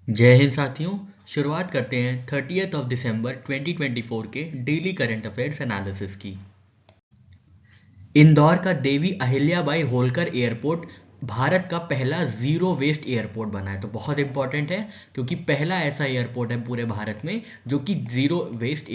जय हिंद साथियों। शुरुआत करते हैं 30 दिसंबर 2024 के डेली करंट अफेयर्स एनालिसिस की। इंदौर का देवी अहिल्याबाई होलकर एयरपोर्ट भारत का पहला जीरो वेस्ट एयरपोर्ट बना है। तो बहुत इंपॉर्टेंट है क्योंकि पहला ऐसा एयरपोर्ट है पूरे भारत में जो कि जीरो वेस्ट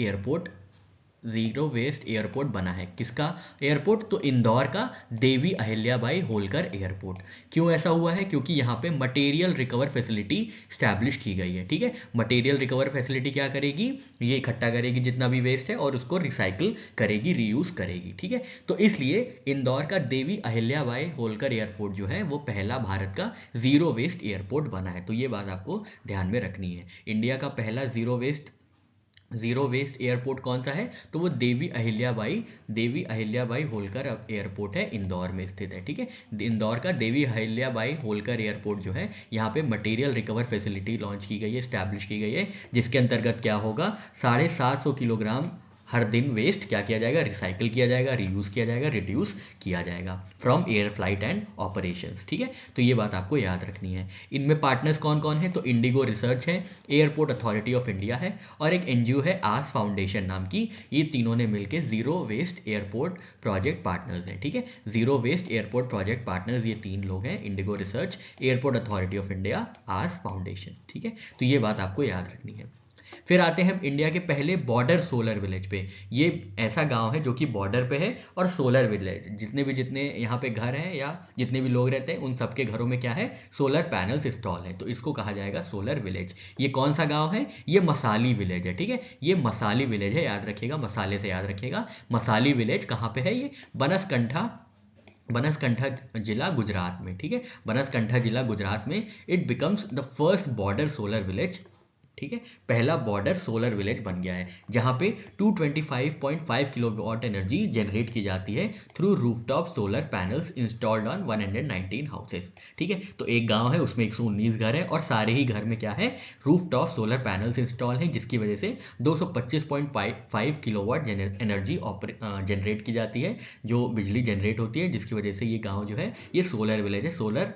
एयरपोर्ट बना है। किसका एयरपोर्ट? तो इंदौर का देवी अहिल्याबाई होलकर एयरपोर्ट। क्यों ऐसा हुआ है? क्योंकि यहाँ पे मटेरियल रिकवर फैसिलिटी स्टैब्लिश की गई है। ठीक है, मटेरियल रिकवर फैसिलिटी क्या करेगी? ये इकट्ठा करेगी जितना भी वेस्ट है और उसको रिसाइकिल करेगी, रीयूज करेगी। ठीक है, तो इसलिए इंदौर का देवी अहिल्याबाई होलकर एयरपोर्ट जो है वो पहला भारत का जीरो वेस्ट एयरपोर्ट बना है। तो ये बात आपको ध्यान में रखनी है। इंडिया का पहला जीरो वेस्ट एयरपोर्ट कौन सा है? तो वो देवी अहिल्याबाई होलकर एयरपोर्ट है, इंदौर में स्थित है। ठीक है, इंदौर का देवी अहिल्याबाई होलकर एयरपोर्ट जो है यहाँ पे मटेरियल रिकवर फैसिलिटी लॉन्च की गई है, स्टैब्लिश की गई है, जिसके अंतर्गत क्या होगा, 750 किलोग्राम हर दिन वेस्ट क्या किया जाएगा? रिसाइकिल किया जाएगा, रीयूज किया जाएगा, रिड्यूस किया जाएगा from air flight and operations. ठीक है, तो ये बात आपको याद रखनी है। इनमें पार्टनर्स कौन कौन है? तो इंडिगो रिसर्च है, एयरपोर्ट अथॉरिटी ऑफ इंडिया है और एक एनजीओ है आस फाउंडेशन नाम की। ये तीनों ने मिलकर zero waste airport project partners हैं। ठीक है, zero waste airport project partners ये तीन लोग हैं, IndiGo research, airport authority of India, आस फाउंडेशन। ठीक है, तो ये बात आपको याद रखनी है। फिर आते हैं इंडिया के पहले बॉर्डर सोलर विलेज पे। ये ऐसा गांव है जो कि बॉर्डर पे है और सोलर विलेज, जितने यहाँ पे घर हैं या जितने भी लोग रहते हैं उन सबके घरों में क्या है? सोलर पैनल्स इंस्टॉल है, तो इसको कहा जाएगा सोलर विलेज। ये कौन सा गांव है? ये मसाली विलेज है। ठीक है, ये मसाली विलेज है, याद रखिएगा, मसाले से याद रखिएगा। मसाली विलेज कहाँ पे है? ये बनासकंठा जिला गुजरात में। ठीक है, बनासकंठा जिला गुजरात में। It becomes the first border solar village. ठीक है, पहला बॉर्डर सोलर विलेज बन गया है जहां पे 225.5 किलोवाट एनर्जी जनरेट की जाती है through rooftop solar panels installed on 119 houses. ठीक है, तो एक गांव है उसमें 119 घर है और सारे ही घर में क्या है? रूफटॉप सोलर पैनल्स इंस्टॉल है, जिसकी वजह से 225.5 किलोवाट एनर्जी जनरेट की जाती है, जो बिजली जनरेट होती है, जिसकी वजह से ये गांव जो है ये सोलर विलेज है, सोलर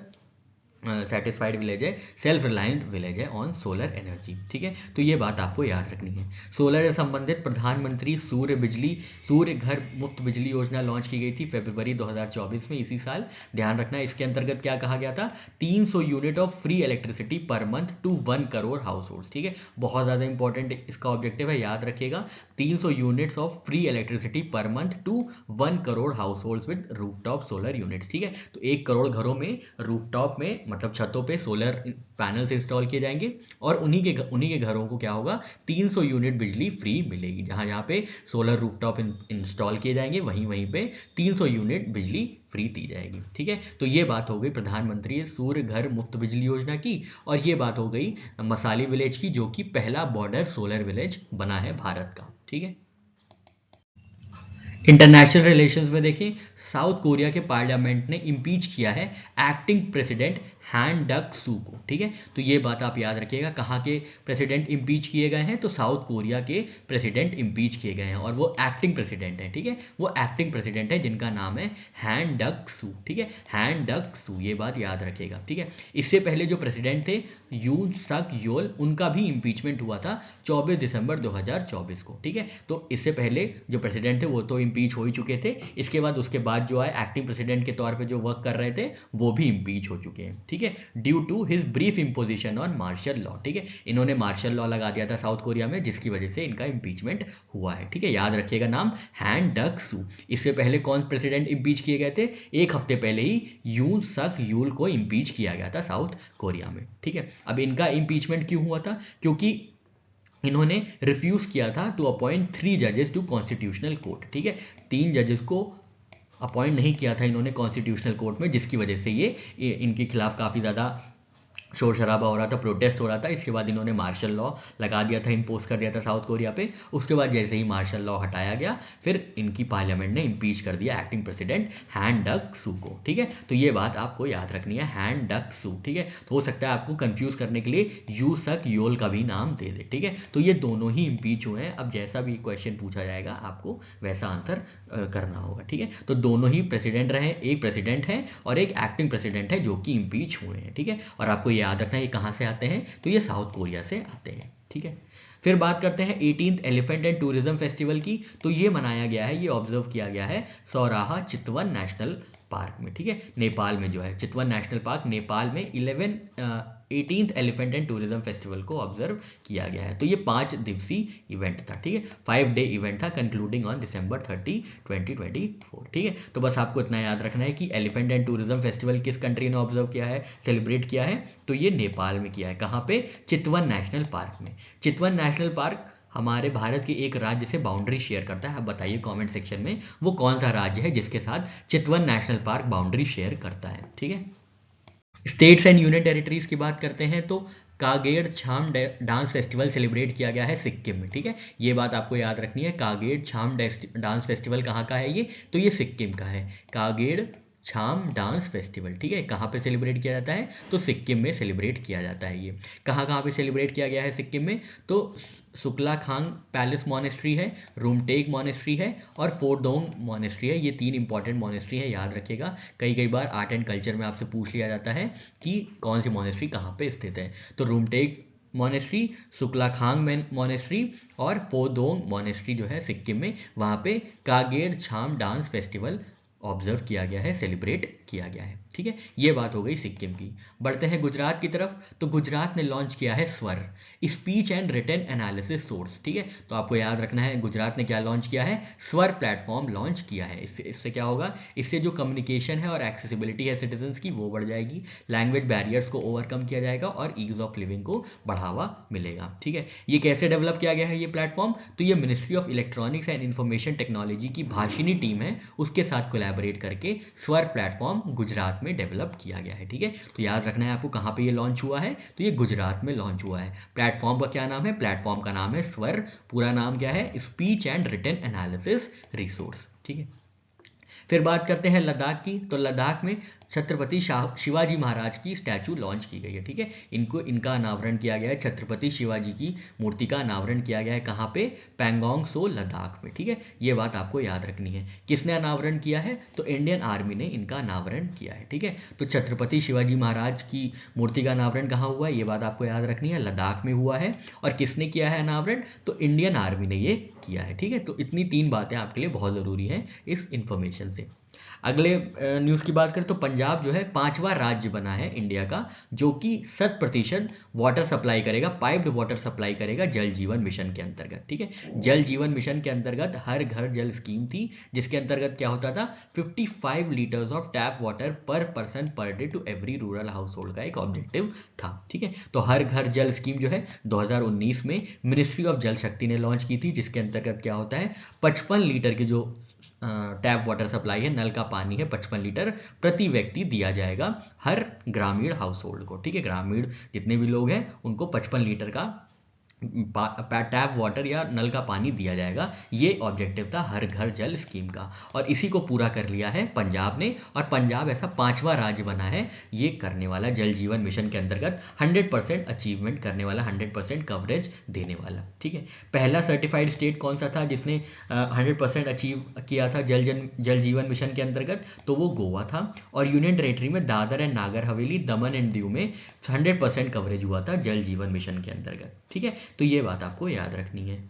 सेटिस्फाइड विलेज है, सेल्फ रिलायंट विलेज है ऑन सोलर एनर्जी। ठीक है, तो ये बात आपको याद रखनी है। सोलर से संबंधित प्रधानमंत्री सूर्य घर मुफ्त बिजली योजना लॉन्च की गई थी फरवरी 2024 में, इसी साल। ध्यान रखना, इसके अंतर्गत क्या कहा गया था? 300 unit of free electricity per month to 1 crore household. ठीक है, बहुत ज़्यादा इंपॉर्टेंट इसका ऑब्जेक्टिव है, याद रखिएगा। 300 units of free electricity per month to 1 crore household with rooftop solar units. ठीक है, तो 1 करोड़ घरों में रूफटॉप में मतलब छतों पे सोलर पैनल्स इंस्टॉल किए जाएंगे और उन्हीं के घरों को क्या होगा? 300 यूनिट बिजली फ्री मिलेगी। जहां जहां पे सोलर रूफटॉप इंस्टॉल किए जाएंगे वहीं वहीं पे 300 यूनिट बिजली फ्री दी जाएगी। ठीक है, तो ये बात हो गई प्रधानमंत्री सूर्य घर मुफ्त बिजली योजना की, और ये बात हो गई मसाली विलेज की, जो कि पहला बॉर्डर सोलर विलेज बना है भारत का। ठीक है, इंटरनेशनल रिलेशंस में देखें, साउथ कोरिया के पार्लियामेंट ने इम्पीच किया है एक्टिंग प्रेसिडेंट हैन डक सू को। ठीक है, तो ये बात आप याद रखिएगा। कहाँ के प्रेसिडेंट इम्पीच किए गए हैं? तो साउथ कोरिया के प्रेसिडेंट इम्पीच किए गए हैं और वो एक्टिंग प्रेसिडेंट है। ठीक है, वो एक्टिंग प्रेसिडेंट है जिनका नाम है हैन डक सू। ठीक है, हैन डक सू, ये बात याद रखिएगा। ठीक है, इससे पहले जो प्रेसिडेंट थे यून सक योल, उनका भी इम्पीचमेंट हुआ था 24 दिसंबर 2024 को। ठीक है, तो इससे पहले जो प्रेसिडेंट थे वो तो इम्पीच हो ही चुके थे, उसके बाद जो आए एक्टिंग प्रेसिडेंट के तौर पे जो वर्क कर रहे थे वो भी इम्पीच हो चुके हैं। ठीक है, due to his brief imposition on martial law. ठीक है, इन्होंने मार्शल लॉ लगा दिया था साउथ कोरिया में, जिसकी वजह से इनका इम्पीचमेंट हुआ है। ठीक है, याद रखिएगा नाम हैन डक सू। इससे पहले कौन प्रेसिडेंट इम्पीच किए गए थे? एक हफ्ते पहले ही यून सक यूल को इम्पीच किया गया था साउथ कोरिया में। ठीक है, अब इनका इम्पीचमेंट क्यों हुआ था? क्योंकि इन्होंने रिफ्यूज किया था टू अपॉइंट 3 जजेस टू कॉन्स्टिट्यूशनल कोर्ट। ठीक है, 3 जजेस को अपॉइंट नहीं किया था इन्होंने कॉन्स्टिट्यूशनल कोर्ट में, जिसकी वजह से ये इनके खिलाफ काफ़ी ज़्यादा शोर शराबा हो रहा था, प्रोटेस्ट हो रहा था। इसके बाद इन्होंने मार्शल लॉ लगा दिया था, इम्पोज कर दिया था साउथ कोरिया पे। उसके बाद जैसे ही मार्शल लॉ हटाया गया, फिर इनकी पार्लियामेंट ने इम्पीच कर दिया एक्टिंग प्रेसिडेंट हैन डक सू को। ठीक है, तो ये बात आपको याद रखनी है, हैन डक सू। ठीक है, तो हो सकता है आपको कंफ्यूज करने के लिए यू सक योल का भी नाम दे दे। ठीक है, तो ये दोनों ही इम्पीच हुए हैं। अब जैसा भी क्वेश्चन पूछा जाएगा आपको वैसा आंसर करना होगा। ठीक है, तो दोनों ही प्रेसिडेंट रहे, एक प्रेसिडेंट है और एक एक्टिंग प्रेसिडेंट है जो कि इम्पीच हुए हैं। ठीक है, और आपको याद रखना ये कहाँ से आते हैं, तो ये साउथ कोरिया से आते हैं, ठीक है। फिर बात करते हैं 18th elephant and tourism festival की। तो ये मनाया गया है, ये ऑब्जर्व किया गया है सौराहा चितवन नेशनल पार्क में, ठीक है, नेपाल में जो है चितवन नेशनल पार्क नेपाल में 18th elephant and tourism festival को ऑब्जर्व किया गया है। तो ये 5 दिवसीय इवेंट था, ठीक है, 5 डे इवेंट था कंक्लूडिंग ऑन December 30, 2024, ठीक है। तो बस आपको इतना याद रखना है कि एलिफेंट एंड टूरिज्म फेस्टिवल किस कंट्री ने ऑब्जर्व किया है, सेलिब्रेट किया है, तो ये नेपाल में किया है। कहाँ पे, चितवन नेशनल पार्क में। चितवन नेशनल पार्क हमारे भारत के एक राज्य से बाउंड्री शेयर करता है। आप बताइए कमेंट सेक्शन में वो कौन सा राज्य है जिसके साथ चितवन नेशनल पार्क बाउंड्री शेयर करता है, ठीक है। स्टेट्स एंड यूनियन टेरिटरीज की बात करते हैं तो कागेर छाम डांस फेस्टिवल सेलिब्रेट किया गया है सिक्किम में, ठीक है, ये बात आपको याद रखनी है। कागेर छाम डांस फेस्टिवल कहाँ का है ये, तो ये सिक्किम का है। कागेर छाम डांस फेस्टिवल, ठीक है, कहाँ पे सेलिब्रेट किया जाता है, तो सिक्किम में सेलिब्रेट किया जाता है। ये कहाँ कहाँ पे सेलिब्रेट किया गया है सिक्किम में, तो सुक्लाखांग पैलेस मॉनेस्ट्री है, रूमटेक मॉनेस्ट्री है और फोरडोंग मॉनेस्ट्री है। ये 3 इंपॉर्टेंट मॉनेस्ट्री है, याद रखिएगा। कई बार आर्ट एंड कल्चर में आपसे पूछ लिया जाता है कि कौन सी मॉनेस्ट्री कहाँ पे स्थित है, तो रूमटेक मॉनेस्ट्री, सुक्लाखांग मॉनेस्ट्री और फोरडोंग मॉनेस्ट्री जो है सिक्किम में, वहाँ पे कागेर छाम डांस फेस्टिवल ऑब्जर्व किया गया है, सेलिब्रेट किया गया है, ठीक है। ये बात हो गई सिक्किम की। बढ़ते हैं गुजरात की तरफ। तो गुजरात ने लॉन्च किया है SWAR, speech and written analysis source, ठीक है। तो आपको याद रखना है गुजरात ने क्या लॉन्च किया है, स्वर प्लेटफॉर्म लॉन्च किया है। इससे क्या होगा, इससे जो कम्युनिकेशन है और एक्सेसिबिलिटी है सिटीजन्स की वो बढ़ जाएगी, लैंग्वेज बैरियर्स को ओवरकम किया जाएगा और ईज ऑफ लिविंग को बढ़ावा मिलेगा, ठीक है। ये कैसे डेवलप किया गया है ये प्लेटफॉर्म, तो ये ministry of electronics and information technology की भाषिनी टीम है, उसके साथ कोलैबोरेट करके स्वर प्लेटफॉर्म गुजरात में डेवलप किया गया है, ठीक है। तो याद रखना है आपको कहाँ पे ये लॉन्च हुआ है, तो ये गुजरात में लॉन्च हुआ है। प्लेटफॉर्म का क्या नाम है, प्लेटफॉर्म का नाम है स्वर, पूरा नाम क्या है, speech and written analysis resource, ठीक है। फिर बात करते हैं लद्दाख की। तो लद्दाख में छत्रपति शिवाजी महाराज की स्टैचू लॉन्च की गई है, ठीक है। इनका अनावरण किया गया है, छत्रपति शिवाजी की मूर्ति का अनावरण किया गया है। कहाँ पे, पैंगोंग सो लद्दाख में, ठीक है। ये बात आपको याद रखनी है। किसने अनावरण किया है, तो इंडियन आर्मी ने इनका अनावरण किया है, ठीक है। तो छत्रपति शिवाजी महाराज की मूर्ति का अनावरण कहाँ हुआ है, ये बात आपको याद रखनी है, लद्दाख में हुआ है। और किसने किया है अनावरण, तो इंडियन आर्मी ने ये किया है, ठीक है। तो इतनी 3 बातें आपके लिए बहुत ज़रूरी हैं इस इंफॉर्मेशन से। अगले न्यूज़ की बात करें तो पंजाब जो है 5वां राज्य बना है इंडिया का जो कि 100% वाटर सप्लाई करेगा, पाइप्ड वाटर सप्लाई करेगा जल जीवन मिशन के अंतर्गत, ठीक है। जल जीवन मिशन के अंतर्गत हर घर जल स्कीम थी, जिसके अंतर्गत क्या होता था, 55 litres of tap water per person per day to every rural household का एक ऑब्जेक्टिव था, ठीक है। तो हर घर जल स्कीम जो है 2019 में मिनिस्ट्री ऑफ जल शक्ति ने लॉन्च की थी, जिसके अंतर्गत क्या होता है, 55 लीटर की जो टैप वाटर सप्लाई है, नल का पानी है, 55 लीटर प्रति व्यक्ति दिया जाएगा हर ग्रामीण हाउस होल्ड को, ठीक है। ग्रामीण जितने भी लोग हैं उनको 55 लीटर का टैप वाटर या नल का पानी दिया जाएगा। ये ऑब्जेक्टिव था हर घर जल स्कीम का, और इसी को पूरा कर लिया है पंजाब ने, और पंजाब ऐसा 5वां राज्य बना है ये करने वाला, जल जीवन मिशन के अंतर्गत 100% अचीवमेंट करने वाला, 100% कवरेज देने वाला, ठीक है। पहला सर्टिफाइड स्टेट कौन सा था जिसने 100% अचीव किया था जल जीवन मिशन के अंतर्गत, तो वो गोवा था। और यूनियन टेरेटरी में Dadar and Nagar Haveli, Daman and Diu में 100% कवरेज हुआ था जल जीवन मिशन के अंतर्गत, ठीक है। तो ये बात आपको याद रखनी है।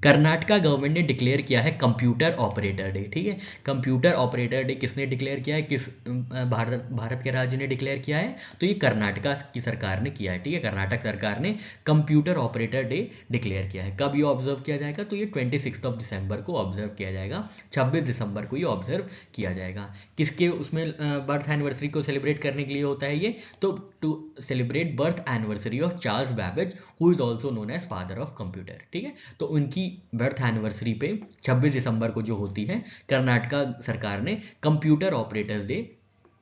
कर्नाटका गवर्नमेंट ने डिक्लेयर किया है कंप्यूटर ऑपरेटर डे, ठीक है। कंप्यूटर ऑपरेटर डे किसने डिक्लेयर किया है, किस भारत के राज्य ने डिक्लेयर किया है, तो ये कर्नाटका की सरकार ने किया है, ठीक है। कर्नाटक सरकार ने कंप्यूटर ऑपरेटर डे डिक्लेयर किया है। कब ये ऑब्जर्व किया जाएगा, तो ये 26 दिसंबर को ऑब्जर्व किया जाएगा, 26 दिसंबर को ये ऑब्जर्व किया जाएगा। किसके उसमें बर्थ एनिवर्सरी को सेलिब्रेट करने के लिए होता है ये, तो to celebrate birth anniversary of Charles Babbage who is also known as father of computer, ठीक है। तो उनकी बर्थ एनिवर्सरी पे 26 दिसंबर को जो होती है, कर्नाटका सरकार ने कंप्यूटर ऑपरेटर्स डे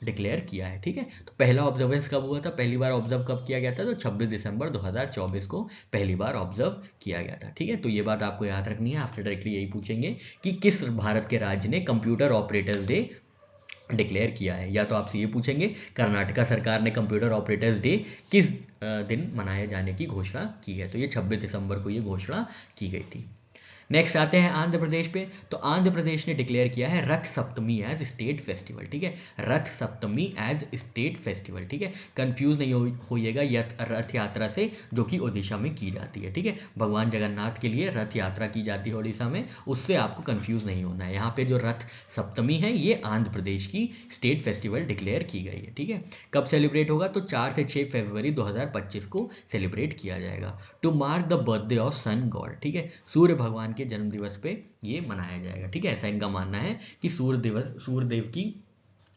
डिक्लेयर किया है, ठीक है। तो पहला ऑब्जर्वेंस कब हुआ था, पहली बार ऑब्जर्व कब किया गया था, तो 26 दिसंबर 2024 को पहली बार ऑब्जर्व किया गया था, ठीक है। तो ये बात आपको याद रखनी है, आपसे डायरेक्टली यही पूछेंगे कि किस भारत के राज्य ने कंप्यूटर ऑपरेटर्स डे डिक्लेयर किया है, या तो आपसे ये पूछेंगे कर्नाटका सरकार ने कंप्यूटर ऑपरेटर्स डे किस दिन मनाए जाने की घोषणा की है, तो ये 26 दिसंबर को ये घोषणा की गई थी। नेक्स्ट आते हैं आंध्र प्रदेश पे। तो आंध्र प्रदेश ने डिक्लेयर किया है रथ सप्तमी एज स्टेट फेस्टिवल, ठीक है, रथ सप्तमी एज स्टेट फेस्टिवल, ठीक है, कंफ्यूज नहीं होइएगा रथ यात्रा से जो कि ओडिशा में की जाती है, ठीक है, भगवान जगन्नाथ के लिए रथ यात्रा की जाती है ओडिशा में, उससे आपको कंफ्यूज नहीं होना है। यहाँ पे जो रथ सप्तमी है ये आंध्र प्रदेश की स्टेट फेस्टिवल डिक्लेयर की गई है, ठीक है। कब सेलिब्रेट होगा? तो 4 से 6 फरवरी 2025 को सेलिब्रेट किया जाएगा to mark the birthday of sun god, ठीक है, सूर्य भगवान के जन्म दिवस पे ये मनाया जाएगा, ठीक है। ऐसा इनका मानना है कि सूर्य देव की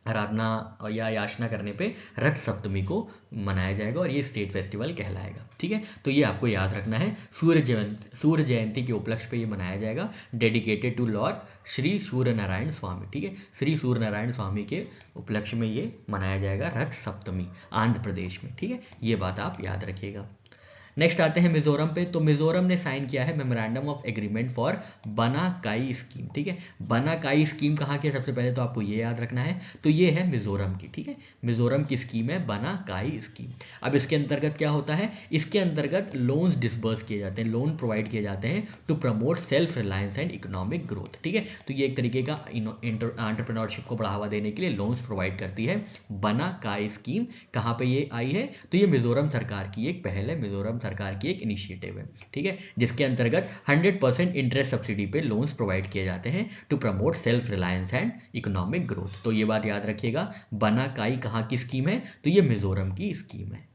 आराधना या याचना करने पे रथ सप्तमी को मनाया जाएगा और ये स्टेट फेस्टिवल कहलाएगा, ठीक है। तो ये आपको याद रखना है, सूर्य जयंती के उपलक्ष्य पे ये मनाया जाएगा, dedicated to Lord Shri Surya Narayan स्वामी, ठीक है, श्री सूर्य नारायण स्वामी के उपलक्ष्य में ये मनाया जाएगा रथ सप्तमी आंध्र प्रदेश में, ठीक है, ये बात आप याद रखिएगा। नेक्स्ट आते हैं मिजोरम पे। तो मिजोरम ने साइन किया है मेमोरेंडम ऑफ एग्रीमेंट फॉर बनाकाई स्कीम, ठीक है, बनाकाई स्कीम कहाँ की है? सबसे पहले तो आपको ये याद रखना है, तो ये है मिजोरम की, ठीक है, मिजोरम की स्कीम है बनाकाई स्कीम। अब इसके अंतर्गत क्या होता है? इसके अंतर्गत लोन्स डिसबर्स किए जाते हैं, लोन प्रोवाइड किए जाते हैं to promote self reliance and economic growth, ठीक है। तो ये एक तरीके का एंटरप्रेन्योरशिप को बढ़ावा देने के लिए लोन्स प्रोवाइड करती है बनाकाई स्कीम। कहाँ पे ये आई है? तो ये मिजोरम सरकार की एक पहल है, मिजोरम सरकार की एक इनिशिएटिव है, ठीक है, जिसके अंतर्गत 100% इंटरेस्ट सब्सिडी पे लोन्स प्रोवाइड किए जाते हैं to promote self reliance and economic growth. तो ये बात याद रखिएगा, बनाकाई कहाँ की स्कीम है? तो ये मिजोरम की स्कीम है।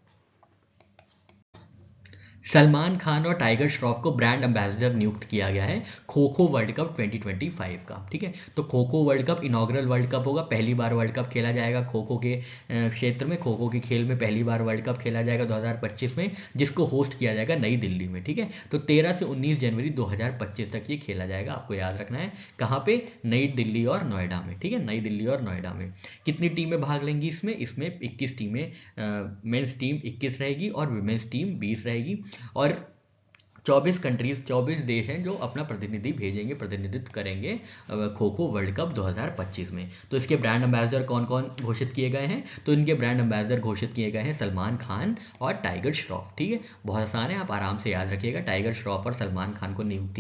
सलमान खान और टाइगर श्रॉफ को ब्रांड एम्बेसडर नियुक्त किया गया है खो खो वर्ल्ड कप 2025 का, ठीक है। तो kho kho world cup inaugural world cup होगा, पहली बार वर्ल्ड कप खेला जाएगा खो खो के क्षेत्र में, खो खो के खेल में पहली बार वर्ल्ड कप खेला जाएगा 2025 में, जिसको होस्ट किया जाएगा नई दिल्ली में, ठीक है। तो 13 से 19 जनवरी 2025 तक ये खेला जाएगा, आपको याद रखना है कहाँ पे? नई दिल्ली और नोएडा में, ठीक है, नई दिल्ली और नोएडा में। कितनी टीमें भाग लेंगी इसमें? इसमें 21 टीमें, मेंस टीम 21 रहेगी और विमेंस टीम 20 रहेगी, और 24 देश हैं जो अपना प्रतिनिधि भेजेंगे, प्रतिनिधित्व करेंगे खो खो वर्ल्ड कप 2025 में। तो इसके ब्रांड एम्बेसडर कौन कौन घोषित किए गए हैं? तो इनके ब्रांड एम्बेसडर घोषित किए गए हैं सलमान खान और टाइगर श्रॉफ, ठीक है, बहुत आसान है, आप आराम से याद रखिएगा। टाइगर श्रॉफ और सलमान खान को नियुक्त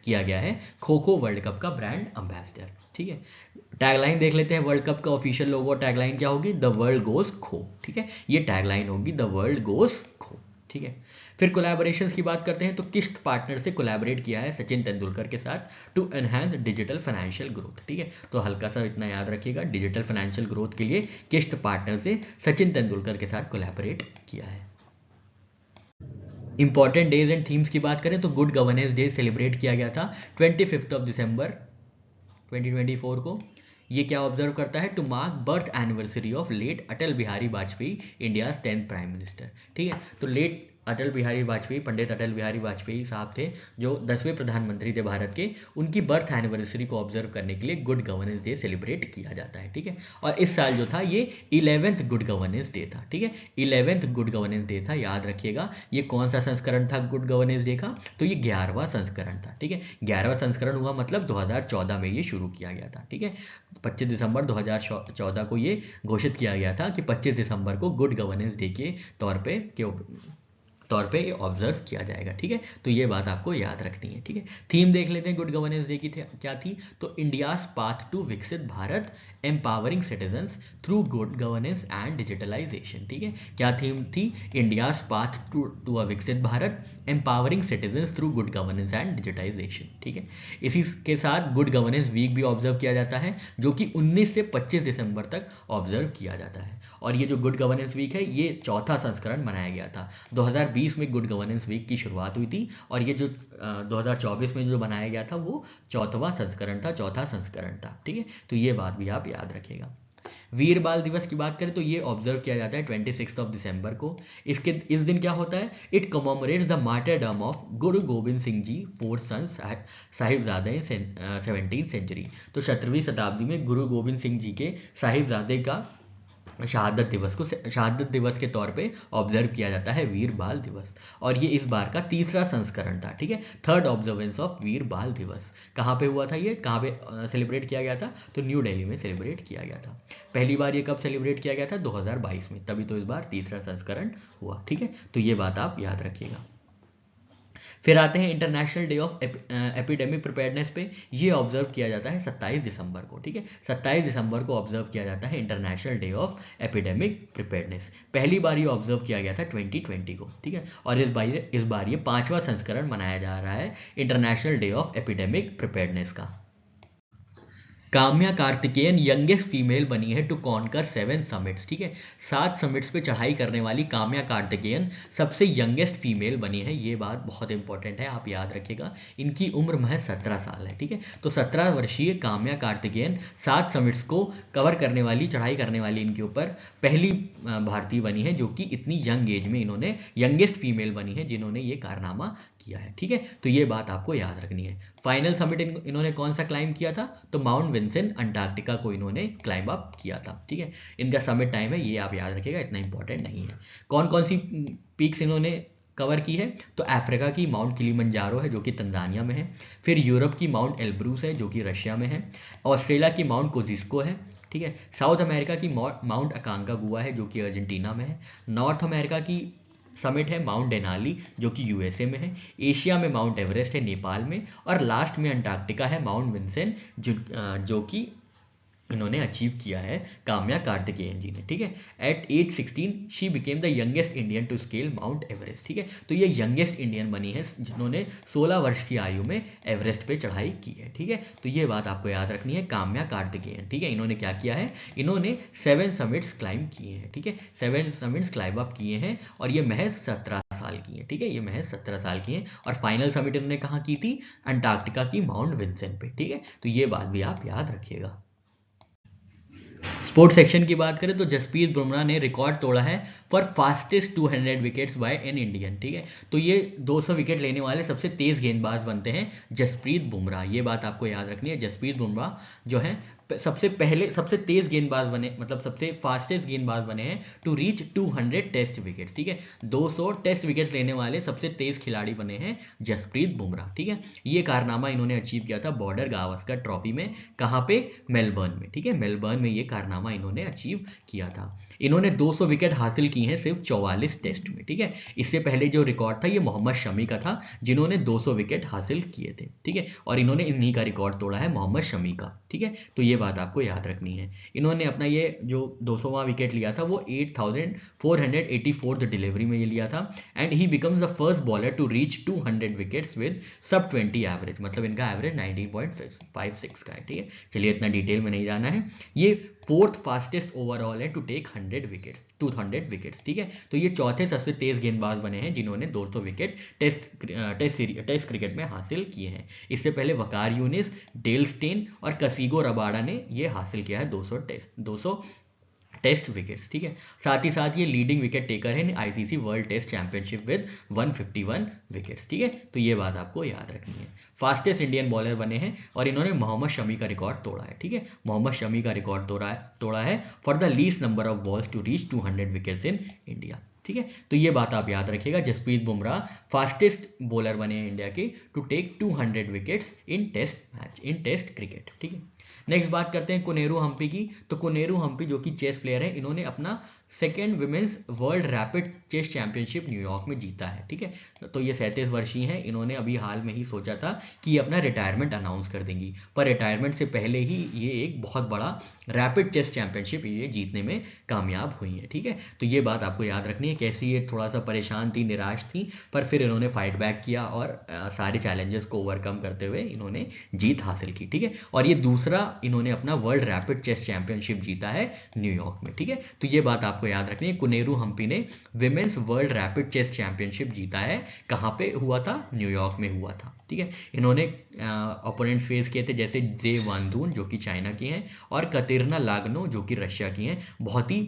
किया गया है खो खो वर्ल्ड कप का ब्रांड एम्बेसडर, ठीक है। टैगलाइन देख लेते हैं वर्ल्ड कप का ऑफिशियल लोगो, टैगलाइन क्या होगी? द वर्ल्ड गोज खो, ठीक है, ये टैगलाइन होगी द वर्ल्ड गोज खो, ठीक है। फिर कोलैबोरेशंस की बात करते हैं। तो किस पार्टनर से कोलैबोरेट किया है सचिन तेंदुलकर के साथ? To enhance digital financial growth, ठीक है, तो हल्का सा इतना याद रखिएगा, डिजिटल फाइनेंशियल ग्रोथ के लिए किस पार्टनर से सचिन तेंदुलकर के साथ कोलैबोरेट किया है। इंपॉर्टेंट डेज एंड थीम्स की बात करें तो गुड गवर्नेंस डे सेलिब्रेट किया गया था 25 दिसंबर 2024 को। ये क्या ऑब्जर्व करता है? To mark birth anniversary of late Atal Bihari Vajpayee, India 10th prime minister, ठीक है। तो लेट अटल बिहारी वाजपेयी, पंडित अटल बिहारी वाजपेयी साहब थे जो 10वें प्रधानमंत्री थे भारत के, उनकी बर्थ एनिवर्सरी को ऑब्जर्व करने के लिए गुड गवर्नेंस डे सेलिब्रेट किया जाता है, ठीक है। और इस साल जो था ये 11th गुड गवर्नेंस डे था, ठीक है, 11th गुड गवर्नेंस डे था, याद रखिएगा। ये कौन सा संस्करण था गुड गवर्नेंस डे का? तो ये 11वां संस्करण था, ठीक है, 11वां संस्करण हुआ मतलब 2014 में ये शुरू किया गया था, ठीक है। 25 दिसंबर 2014 को ये घोषित किया गया था कि 25 दिसंबर को गुड गवर्नेंस डे के तौर पे ये ऑब्जर्व किया जाएगा, ठीक है। तो ये बात आपको याद रखनी है, ठीक है। थीम देख लेते हैं गुड गवर्नेंस डे की क्या थी? तो India's path to Viksit Bharat, empowering citizens through good governance and digitalisation, ठीक है। क्या थीम थी? India's path to a Viksit Bharat, empowering citizens through good governance and digitization, ठीक है। इसी के साथ गुड गवर्नेंस वीक भी ऑब्जर्व किया जाता है जो कि 19 से 25 दिसंबर तक ऑब्जर्व किया जाता है। और ये जो गुड गवर्नेंस वीक है ये चौथा संस्करण बनाया गया था। 2020 में गुड गवर्नेंस वीक की शुरुआत हुई थी और ये जो 2024 में जो बनाया गया था वो चौथा संस्करण था, ठीक है। तो ये बात भी आप याद रखिएगा। वीर बाल दिवस की बात करें तो ये ऑब्जर्व किया जाता है 26 दिसंबर को। इस दिन क्या होता है? It कमोमोरेट्स the martyrdom of Guru Govind Singh ji 4 sons Sahibzade in 17th century. तो 17वीं शताब्दी में गुरु गोविंद सिंह जी के साहिबजादे का शहादत दिवस के तौर पे ऑब्जर्व किया जाता है वीर बाल दिवस। और ये इस बार का तीसरा संस्करण था, ठीक है, थर्ड ऑब्जर्वेंस ऑफ वीर बाल दिवस। कहाँ पे हुआ था ये? कहाँ पे सेलिब्रेट किया गया था? तो न्यू दिल्ली में सेलिब्रेट किया गया था। पहली बार ये कब सेलिब्रेट किया गया था? 2022 में, तभी तो इस बार तीसरा संस्करण हुआ, ठीक है। तो ये बात आप याद रखिएगा। फिर आते हैं international day of epidemic preparedness पे। ये ऑब्जर्व किया जाता है 27 दिसंबर को, ठीक है, 27 दिसंबर को ऑब्जर्व किया जाता है international day of epidemic preparedness. पहली बार ये ऑब्जर्व किया गया था 2020 को, ठीक है, और इस बार ये 5वां संस्करण मनाया जा रहा है international day of epidemic preparedness का। काम्या कार्तिकेयन यंगेस्ट फीमेल बनी है टू कॉन्कर 7 समिट्स, ठीक है, 7 समिट्स पे चढ़ाई करने वाली काम्या कार्तिकेयन सबसे यंगेस्ट फीमेल बनी है। ये बात बहुत इंपॉर्टेंट है, आप याद रखिएगा। इनकी उम्र महज 17 साल है, ठीक है, तो 17 वर्षीय काम्या कार्तिकेयन 7 समिट्स को कवर करने वाली, चढ़ाई करने वाली इनके ऊपर पहली भारतीय बनी है जो कि इतनी यंग एज में इन्होंने, यंगेस्ट फीमेल बनी है जिन्होंने ये कारनामा किया है, ठीक है, तो ये बात आपको याद रखनी है। फाइनल समिट इन्होंने कौन सा क्लाइम किया था, तो माउंट विंसेंट अंटार्कटिका को इन्होंने क्लाइम अप किया था, ठीक है। इनका समिट टाइम है, ये आप याद रखिएगा, इतना इंपॉर्टेंट नहीं है। कौन कौन सी पीक्स इन्होंने कवर की है, तो अफ्रीका की माउंट किलिमंजारो है जो कि तंजानिया में है, फिर यूरोप की माउंट एल्ब्रूस है जो कि रशिया में है, ऑस्ट्रेलिया की माउंट कोजिस्को है, ठीक है, साउथ अमेरिका की माउंट अकांकागुआ है जो कि अर्जेंटीना में है, नॉर्थ अमेरिका की समिट है माउंट डेनाली जो कि यूएसए में है, एशिया में माउंट एवरेस्ट है नेपाल में, और लास्ट में अंटार्कटिका है माउंट विंसेंट जो कि इन्होंने अचीव किया है काम्या कार्तिकेयन जी ने, ठीक है। At age 16 she became the youngest Indian to scale Mount Everest, ठीक है, तो ये यंगेस्ट इंडियन बनी है जिन्होंने 16 वर्ष की आयु में एवरेस्ट पे चढ़ाई की है, ठीक है, तो ये बात आपको याद रखनी है, काम्या कार्तिकेयन, ठीक है। इन्होंने क्या किया है, इन्होंने 7 समिट्स क्लाइम किए हैं, ठीक है, 7 समिट्स क्लाइम अप किए हैं, और ये महज 17 साल की है, ठीक है, ये महज 17 साल की है, और फाइनल समिट इन्होंने कहाँ की थी, अंटार्कटिका की माउंट विंसेंट पे, ठीक है, तो ये बात भी आप याद रखिएगा। स्पोर्ट्स सेक्शन की बात करें तो जसप्रीत बुमराह ने रिकॉर्ड तोड़ा है for fastest 200 wickets by an Indian, ठीक है, तो ये 200 विकेट लेने वाले सबसे तेज गेंदबाज बनते हैं जसप्रीत बुमराह। ये बात आपको याद रखनी है, जसप्रीत बुमराह जो है सबसे तेज गेंदबाज बने, मतलब सबसे फास्टेस्ट गेंदबाज बने हैं टू रीच 200 टेस्ट विकेट्स, ठीक है, 200 टेस्ट विकेट्स लेने वाले सबसे तेज खिलाड़ी बने हैं जसप्रीत बुमराह, ठीक है। ये कारनामा इन्होंने अचीव किया था बॉर्डर गावस्कर ट्रॉफी में, कहाँ पे, मेलबर्न में, ठीक है, मेलबर्न में ये कारनामा इन्होंने अचीव किया था। इन्होंने 200 विकेट हासिल की हैं सिर्फ 44 टेस्ट में, ठीक है। इससे पहले जो रिकॉर्ड था ये मोहम्मद शमी का था जिन्होंने 200 विकेट हासिल किए थे, ठीक है, और इन्होंने इन्हीं का रिकॉर्ड तोड़ा है, मोहम्मद शमी का, ठीक है, तो ये बात आपको याद रखनी है। इन्होंने अपना ये जो 200वां विकेट लिया था वो 8484 डिलीवरी में ये लिया था, and he becomes the first bowler to reach 200 wickets with sub 20 average, मतलब इनका एवरेज 19.56 का है, ठीक है। चलिए इतना डिटेल में नहीं जाना है। ये 4th फास्टेस्ट ओवरऑल है टू टेक 200 विकेट्स, ठीक है, तो ये चौथे सबसे तेज गेंदबाज बने हैं जिन्होंने 200 विकेट टेस्ट क्रिकेट में हासिल किए हैं। इससे पहले वकार यूनिस, डेल स्टेन और कसिगो रबाडा ने ये हासिल किया है 200 टेस्ट विकेट्स, ठीक है। साथ ही साथ ये लीडिंग विकेट टेकर है ICC World Test Championship with 151 wickets, ठीक है, तो ये बात आपको याद रखनी है। फास्टेस्ट इंडियन बॉलर बने हैं और इन्होंने मोहम्मद शमी का रिकॉर्ड तोड़ा है, ठीक है, मोहम्मद शमी का रिकॉर्ड तोड़ा है for the least number of balls to reach 200 wickets in India, ठीक है, तो ये बात आप याद रखिएगा। जसप्रीत बुमराह फास्टेस्ट बॉलर बने हैं इंडिया के to take 200 wickets in test cricket, ठीक है। नेक्स्ट बात करते हैं कोनेरू हम्पी की। तो कोनेरू हम्पी जो कि चेस प्लेयर है, इन्होंने अपना second women's world rapid chess championship New York में जीता है, ठीक है, तो ये 37 वर्षीय हैं। इन्होंने अभी हाल में ही सोचा था कि ये अपना रिटायरमेंट अनाउंस कर देंगी, पर रिटायरमेंट से पहले ही ये एक बहुत बड़ा रैपिड चेस चैंपियनशिप ये जीतने में कामयाब हुई है, ठीक है, तो ये बात आपको याद रखनी है। कैसी ये थोड़ा सा परेशान थी, निराश थी, पर फिर इन्होंने फाइट बैक किया और सारे चैलेंजेस को ओवरकम करते हुए इन्होंने जीत हासिल की, ठीक है, और ये दूसरा इन्होंने अपना वर्ल्ड रैपिड चेस चैंपियनशिप जीता है न्यूयॉर्क में, ठीक है, तो ये बात आपको याद रखनी है। कोनेरू हम्पी ने women's world rapid chess championship जीता है, कहाँ पे हुआ था, न्यूयॉर्क में हुआ था, ठीक है। इन्होंने ओपोनेंट्स फेस किए थे जैसे जे वानदून जो कि चाइना की हैं और कतिरना लागनो जो कि रशिया की हैं। बहुत ही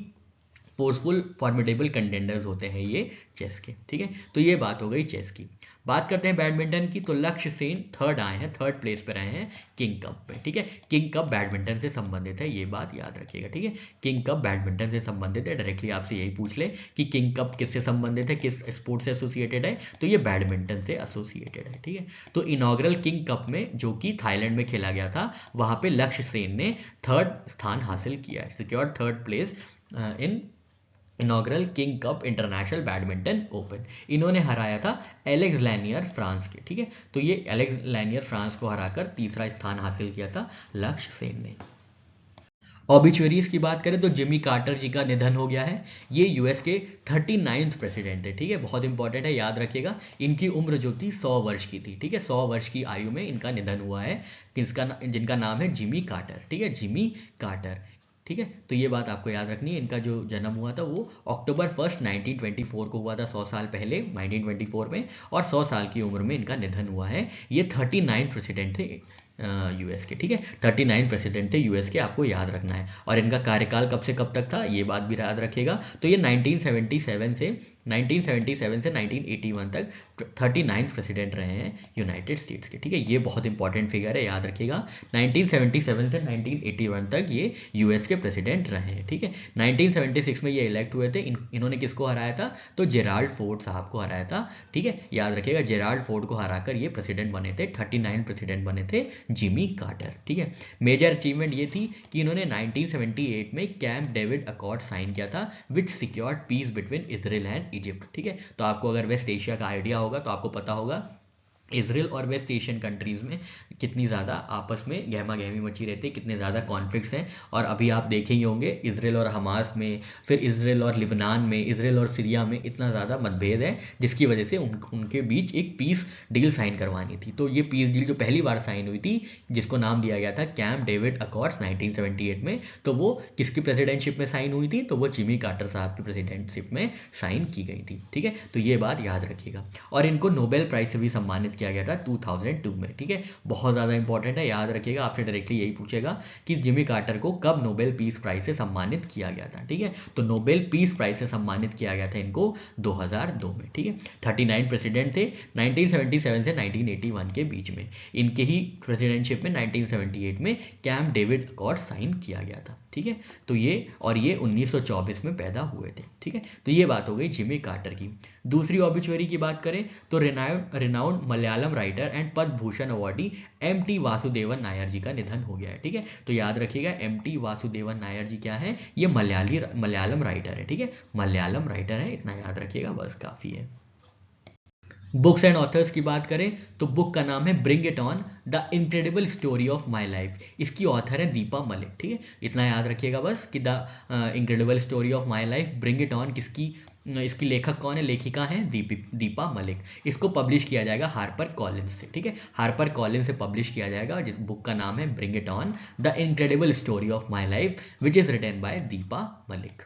फोर्सफुल फॉर्मिडेबल कंटेंडर्स होते हैं ये चेस के, ठीक है, तो ये बात हो गई चेस की। बात करते हैं बैडमिंटन की। तो लक्ष्य सेन थर्ड प्लेस पे रहे हैं किंग कप पे, ठीक है, किंग कप बैडमिंटन से संबंधित है, ये बात याद रखिएगा, ठीक है, किंग कप बैडमिंटन से संबंधित है। डायरेक्टली आपसे यही पूछ ले कि किंग कप किससे संबंधित है, किस स्पोर्ट से एसोसिएटेड है, तो ये बैडमिंटन से एसोसिएटेड है, ठीक है। तो इनॉग्रल किंग कप में जो कि थाईलैंड में खेला गया था, वहां पे लक्ष्य सेन ने 3rd स्थान हासिल किया है, secured 3rd place in inaugural king cup international badminton open. इन्होंने हराया था एलेक्स लैनियर फ्रांस के, ठीक है। तो ये एलेक्स लैनियर फ्रांस को हराकर तीसरा स्थान हासिल किया था लक्ष्य सेन ने। ऑबिचुअरीज की बात करें तो जिमी कार्टर जी का निधन हो गया है। ये यूएस के 39th प्रेसिडेंट है, ठीक है, बहुत इंपॉर्टेंट है, याद रखिएगा। इनकी उम्र जो थी 100 वर्ष की थी, ठीक है, 100 वर्ष की आयु में इनका निधन हुआ है। जिनका नाम है जिमी कार्टर, ठीक है, जिमी कार्टर, ठीक है। तो ये बात आपको याद रखनी है। इनका जो जन्म हुआ था वो अक्टूबर 1 1924 को हुआ था, 100 साल पहले 1924 में, और 100 साल की उम्र में इनका निधन हुआ है। ये 39th प्रेसिडेंट थे यूएस के, ठीक है, 39 प्रेसिडेंट थे यूएस के, आपको याद रखना है। और इनका कार्यकाल कब से कब तक था ये बात भी याद रखिएगा। तो ये 1977 से 1981 तक 39th प्रेसिडेंट रहे हैं यूनाइटेड स्टेट्स के, ठीक है। ये बहुत इंपॉर्टेंट फिगर है, याद रखिएगा। 1977 से 1981 तक ये यूएस के प्रेसिडेंट रहे हैं, ठीक है। 1976 में ये इलेक्ट हुए थे। इन्होंने किसको हराया था? तो जेराल्ड फोर्ड साहब को हराया था, ठीक है, याद रखिएगा। जेराल्ड फोर्ड को हराकर ये प्रेसिडेंट बने थे, 39 प्रेसिडेंट बने थे जिमी कार्टर, ठीक है। मेजर अचीवमेंट ये थी कि इन्होंने 1978 में कैंप डेविड अकॉर्ड साइन किया था, which secured peace between Israel and Egypt, ठीक है। तो आपको अगर वेस्ट एशिया का आइडिया होगा तो आपको पता होगा इसराइल और वेस्ट एशियन कंट्रीज़ में कितनी ज़्यादा आपस में गहमा गहमी मची रहती है, कितने ज़्यादा कॉन्फ्लिक्ट्स हैं। और अभी आप देखे ही होंगे इसराइल और हमास में, फिर इसराइल और लिबनान में, इसराइल और सीरिया में इतना ज़्यादा मतभेद है, जिसकी वजह से उनके बीच एक पीस डील साइन करवानी थी। तो ये पीस डील जो पहली बार साइन हुई थी, जिसको नाम दिया गया था कैंप डेविड अकॉर्ड्स 1978 में, तो वो किसकी प्रेसिडेंटशिप में साइन हुई थी? तो वो जिमी कार्टर साहब की प्रेसिडेंटशिप में साइन की गई थी, ठीक है। तो ये बात याद रखिएगा। और इनको नोबेल प्राइज से भी सम्मानित किया गया था 2002 में, ठीक है, बहुत ज़्यादा इंपॉर्टेंट है, याद रखिएगा। आपसे डायरेक्टली यही पूछेगा कि जिमी कार्टर को कब नोबेल पीस प्राइज से सम्मानित किया गया था, ठीक है। तो नोबेल पीस प्राइज से सम्मानित किया गया था इनको 2002 में, ठीक है। 39 प्रेसिडेंट थे 1977 से 1981 के बीच में। इनके ही प्रेसिडेंटशिप में 1978 में कैंप डेविड अकॉर्ड साइन किया गया था, ठीक है। तो ये 1924 में पैदा हुए थे, ठीक है। तो ये बात हो गई जिमी कार्टर की। दूसरी ऑबिचुअरी की बात करें तो renowned Malayalam writer and Padma Bhushan awardee MT. Vasudevan Nair ji का निधन हो गया है, ठीक है। तो याद रखिएगा एम.टी. वासुदेवन नायर जी क्या है? ये मलयालम राइटर है, ठीक है, मलयालम राइटर है, इतना याद रखिएगा, बस काफ़ी है। बुक्स एंड ऑथर्स की बात करें तो बुक का नाम है bring it on the incredible story of my life. इसकी ऑथर है दीपा मलिक, ठीक है, इतना याद रखिएगा बस कि the incredible story of my life, bring it on इसकी लेखक कौन है? लेखिका है दीपा मलिक। इसको पब्लिश किया जाएगा हार्पर कॉलिंस से, ठीक है, हार्पर कॉलिंस से पब्लिश किया जाएगा। जिस बुक का नाम है bring it on the incredible story of my life, which is written by Deepa Malik.